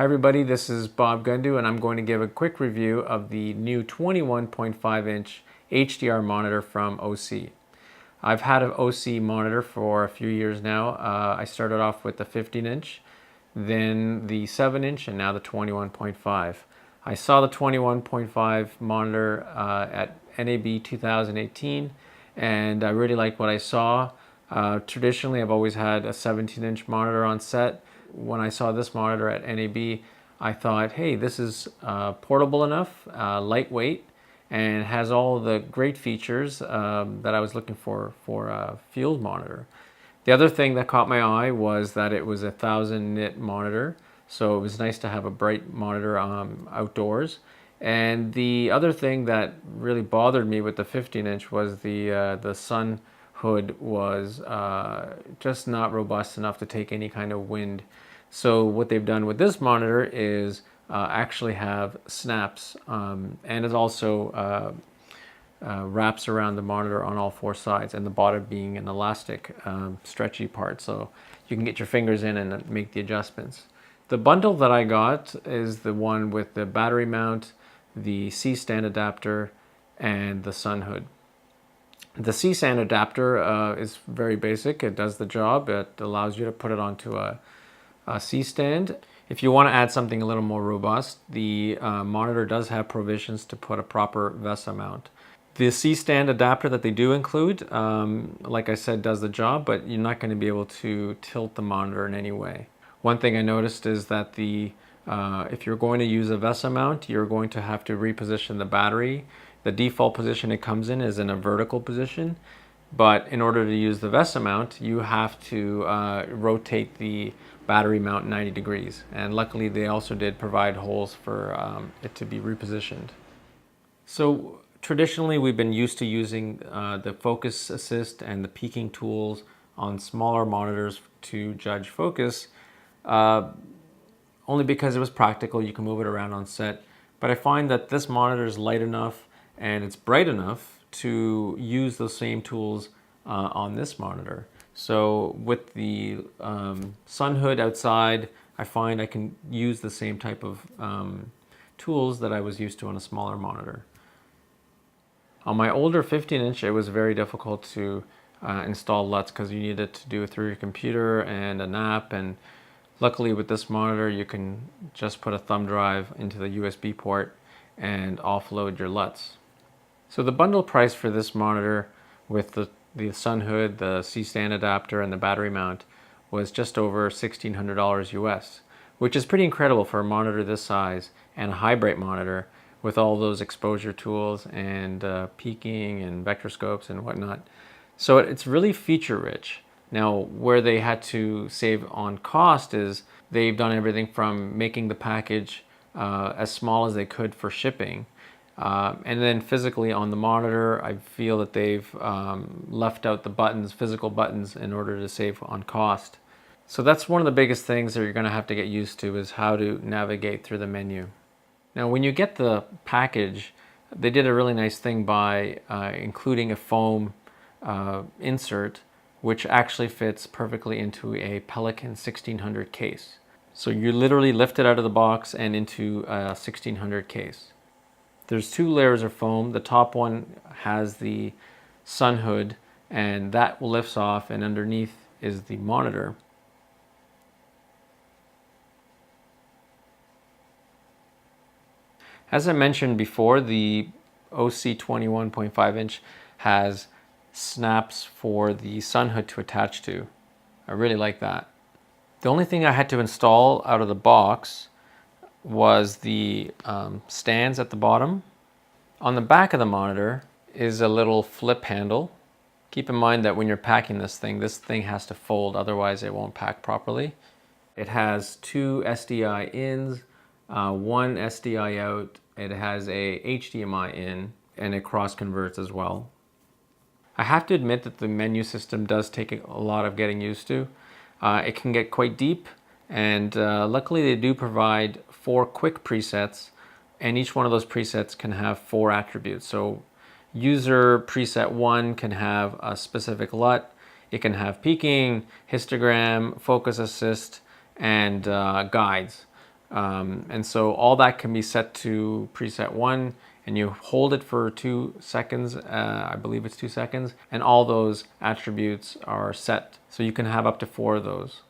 Hi everybody, this is Bob Gundu and I'm going to give a quick review of the new 21.5-inch HDR monitor from Osee. I've had an Osee monitor for a few years now. I started off with the 15-inch, then the 7-inch, and now the 21.5. I saw the 21.5 monitor at NAB 2018 and I really liked what I saw. Traditionally, I've always had a 17-inch monitor on set. When I saw this monitor at NAB, I thought, hey, this is portable enough, lightweight, and has all the great features that I was looking for a field monitor. The other thing that caught my eye was that it was a 1000 nit monitor, so it was nice to have a bright monitor outdoors. And the other thing that really bothered me with the 15-inch was the sun hood was just not robust enough to take any kind of wind. So what they've done with this monitor is actually have snaps, and it also wraps around the monitor on all four sides, and the bottom being an elastic stretchy part, so you can get your fingers in and make the adjustments. The bundle that I got is the one with the battery mount, the C-stand adapter, and the sun hood. The C-stand adapter is very basic. It does the job. It allows you to put it onto a C-stand. If you want to add something a little more robust, the monitor does have provisions to put a proper VESA mount. The C-stand adapter that they do include, like I said, does the job, but you're not going to be able to tilt the monitor in any way. One thing I noticed is that if you're going to use a VESA mount, you're going to have to reposition the battery. The default position it comes in is in a vertical position, but in order to use the VESA mount, you have to rotate the battery mount 90 degrees. And luckily they also did provide holes for it to be repositioned. So traditionally we've been used to using the focus assist and the peaking tools on smaller monitors to judge focus, only because it was practical. You can move it around on set. But I find that this monitor is light enough and it's bright enough to use those same tools on this monitor. So with the sun hood outside, I find I can use the same type of tools that I was used to on a smaller monitor. On my older 15-inch, it was very difficult to install LUTs because you needed to do it through your computer and an app, and luckily with this monitor you can just put a thumb drive into the USB port and offload your LUTs. So the bundle price for this monitor with the sun hood, the C-stand adapter, and the battery mount was just over $1,600 US, which is pretty incredible for a monitor this size and a high bright monitor with all those exposure tools and peaking and vectorscopes and whatnot. So it's really feature rich. Now, where they had to save on cost is they've done everything from making the package as small as they could for shipping. And then physically on the monitor, I feel that they've left out the buttons, physical buttons, in order to save on cost. So that's one of the biggest things that you're going to have to get used to, is how to navigate through the menu. Now, when you get the package, they did a really nice thing by including a foam insert, which actually fits perfectly into a Pelican 1600 case. So you literally lift it out of the box and into a 1600 case. There's two layers of foam. The top one has the sun hood, and that lifts off, and underneath is the monitor. As I mentioned before, the Osee 21.5-inch has snaps for the sun hood to attach to. I really like that. The only thing I had to install out of the box was the stands at the bottom. On the back of the monitor is a little flip handle. Keep in mind that when you're packing this thing has to fold, otherwise it won't pack properly. It has two SDI ins, one SDI out. It has a HDMI in, and it cross converts as well. I have to admit that the menu system does take a lot of getting used to. It can get quite deep, and luckily they do provide 4 quick presets, and each one of those presets can have 4 attributes. So user preset 1 can have a specific LUT, it can have peaking, histogram, focus assist, and guides. And so all that can be set to preset 1, and you hold it for 2 seconds, I believe it's 2 seconds, and all those attributes are set. So you can have up to 4 of those.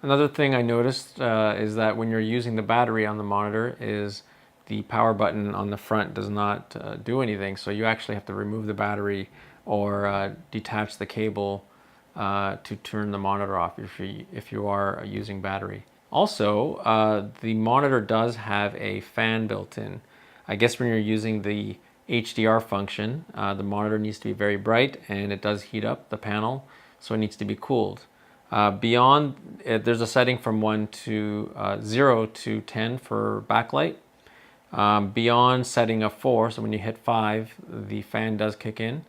Another thing I noticed is that when you're using the battery on the monitor is the power button on the front does not do anything. So you actually have to remove the battery or detach the cable to turn the monitor off if you are using battery. Also, the monitor does have a fan built in. I guess when you're using the HDR function, the monitor needs to be very bright and it does heat up the panel, so it needs to be cooled. Beyond it, there's a setting from 0 to 10 for backlight. Beyond setting of 4, so when you hit 5, the fan does kick in.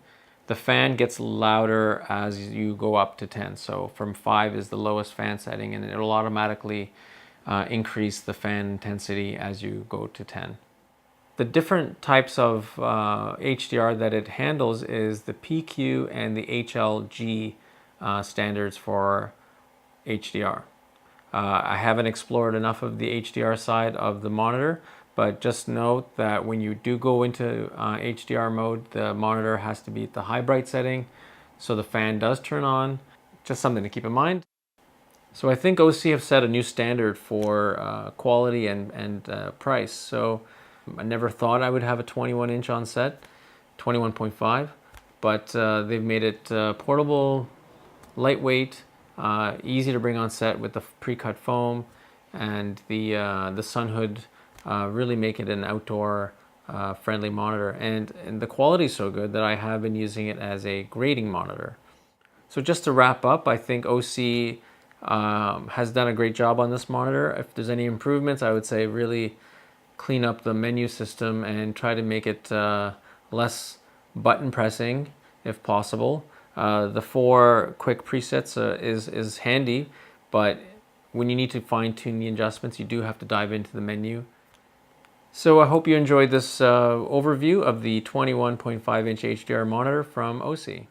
The fan gets louder as you go up to 10. So from 5 is the lowest fan setting, and it'll automatically increase the fan intensity as you go to 10. The different types of HDR that it handles is the PQ and the HLG standards for HDR. I haven't explored enough of the HDR side of the monitor, but just note that when you do go into HDR mode, the monitor has to be at the high bright setting, so the fan does turn on. Just something to keep in mind. So I think Osee have set a new standard for quality and price. So I never thought I would have a 21-inch on set, 21.5, but they've made it portable, lightweight, easy to bring on set with the pre-cut foam, and the sun hood really make it an outdoor friendly monitor. And the quality is so good that I have been using it as a grading monitor. So just to wrap up, I think Osee has done a great job on this monitor. If there's any improvements, I would say really clean up the menu system and try to make it less button pressing if possible. The 4 quick presets is handy, but when you need to fine tune the adjustments, you do have to dive into the menu. So I hope you enjoyed this overview of the 21.5-inch HDR monitor from Osee.